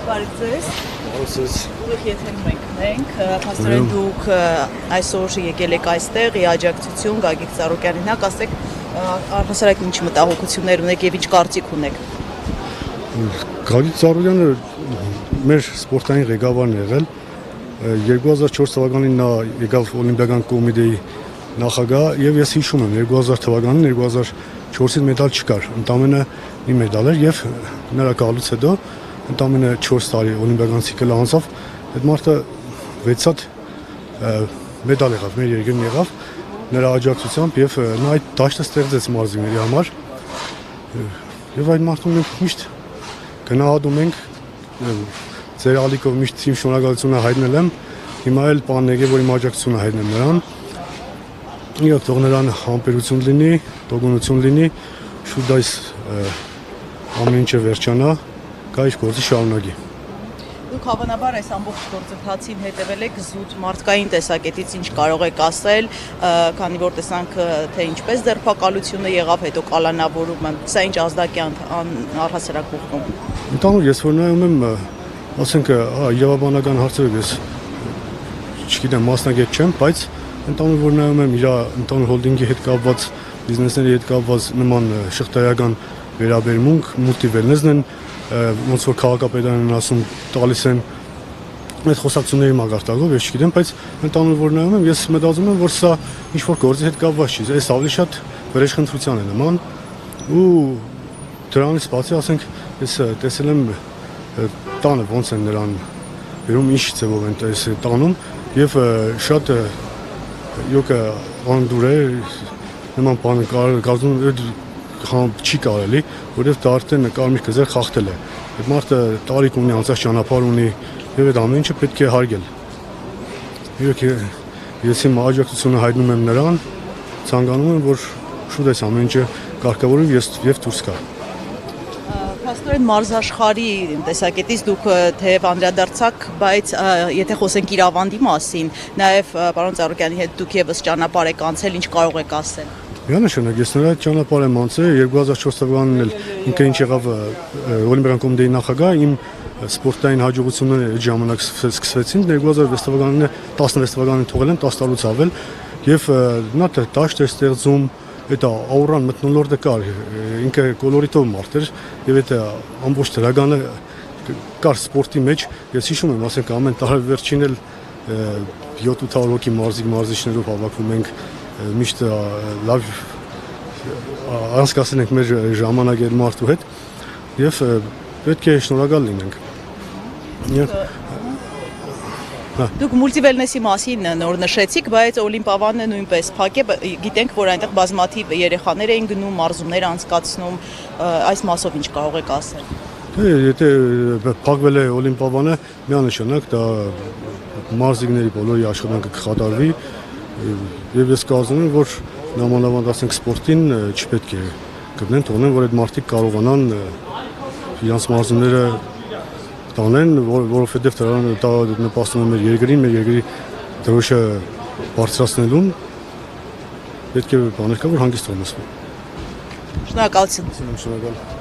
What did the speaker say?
Բարև ձեզ։ Դուք եթերում ենք, փաստորեն դուք այսօր եկել եք այստեղ, ի աջակցություն Գագիկ Ծառուկյանին, ասեք առհասարակ ինչ մտահոգություններ ունեք եւ ինչ կարծիք ունեք։ Գագիկ Ծառուկյանը մեր սպորտային ղեկավարն է եղել 2004 թվականին նա եկավ Օլիմպիական կոմիտեի նախագահ եւ ես հիշում եմ 2000 թվականին 2004-ին մեդալ չկար, ընդամենը մի մեդալ էր եւ նրա գալուց հետո ընդամենը 4 տարի օլիմպիական ցիկլ անցավ, այդ մարդը 6 հատ մեդալ եղավ, մեր երկրին եղավ նրա աջակցությամբ եւ նա այդ դաշտը ստեղծեց մարզիկների համար եւ այդ մարդուն մենք միշտ գնահատում ենք ձեր ալիքով միշտ իմ շնորհակալությունը հայտնել եմ հիմա էլ պարոն եկե որ իմ աջակցությունը հայտնեմ նրան եւ թող նրան համբերություն լինի, տոկունություն լինի, շուտ այս ամեն ինչը վերջանա, կայք գործի շարունակի։ Դուք հավանաբար այս ամբողջ գործընթացին հետևել եք զուտ մարդկային տեսակետից ինչ կարող եք ասել, քանի որ տեսանք թե ինչպես ձերբակալությունը եղավ, հետո կալանավորումը, սա ինչ ազդակյան առհասարակ ուղղում։ Ընդհանուր ես որ նայում եմ, ասենք, իրավաբանական հարցերով ես չգիտեմ, մասնագետ չեմ, բայց ընդհանուր որ նայում եմ իր ընդհանուր հոլդինգի հետ կապված, բիզնեսների հետ կապված նման շղթայական վերաբերմունք, մուլտիվելնեսն են, ոնց որ քաղաքապետարանն ասում տալիս են այդ խոսակցությունների մագարտակով, ես չգիտեմ, բայց ընդհանուր որ նայում եմ, ես մտածում եմ, որ սա ինչ որ գործի հետ կապված չի, այս ավելի շատ վրեժխնդրության է նման ու դրանից բացի, ասենք, ես տեսել եմ տանը ոնց են նրան վերում ինչ ձևով են տանում եւ շատ յոկա անդուր է նման բան կարծում չի կարելի, որովհետև դա արդեն կարմիր գծեր խախտել է։ Այդ մարդը տարիք ունի, անցած ճանապարհ ունի եւ այդ ամեն ինչը պետք է հարգել։ Ես իմ աջակցությունը հայտնում եմ նրան, ցանկանում եմ, որ շուտ այս ամեն ինչը կարգավորվի եւ դուրս գա։ Փաստորեն մարզաշխարհի տեսակետից դուք թեև անդրադարձաք, բայց եթե խոսենք իր ավանդի մասին, նաև պարոն Ծառուկյանի հետ դուք եւս ճանապարհ եք անցել, ինչ կարող եք ասել։ Միանշանակ ես նրա ճանապարհ եմ անցել 2004 թվականին էլ ինքը ինչ եղավ Օլիմպիական կոմիտեի նախագահ, իմ սպորտային հաջողությունները այդ ժամանակ սկսվեցին 2006 թվականին 16 թվականին թողել եմ 10 տարուց ավել եւ նա դաշտ էր ստեղծում այդ աուրան մթնոլորտը կար, ինքը կոլորիտով մարդ էր եւ այդ ամբողջ դրագանը կար սպորտի մեջ, ես հիշում եմ, ասենք ամեն տարի վերջին էլ 7-800 հոգի մարզիչներով հավաքվում ենք, միշտ լավ անցկացնենք մեր ժամանակը մարդու հետ եւ պետք է շնորհակալ լինենք։ Դուք մուլտիվելնեսի մասին նոր նշեցիք, բայց Օլիմպիավանը նույնպես փակ է, գիտենք, որ այնտեղ բազմաթիվ երեխաներ էին գնում, մարզումներ անցկացնում, այս մասով ինչ կարող եք ասել։ Եթե փակվել է Օլիմպիավանը, միանշանակ դա մարզիկների բոլորի աշխատանքը կխաթարվի եւ ես կարծում եմ, որ նամանավանդ ասենք սպորտին չպետք է գտնեն, թողնեն, որ այդ մարդիկ կարողանան իրենց մարզումները տանեն, որովհետև դա նպաստում է մեր երկրի դրոշը բարձրացնելուն, պետք է բաներ կա, որ հանգիստ լինեն։ Շնորհակալություն։ Շնորհակալ։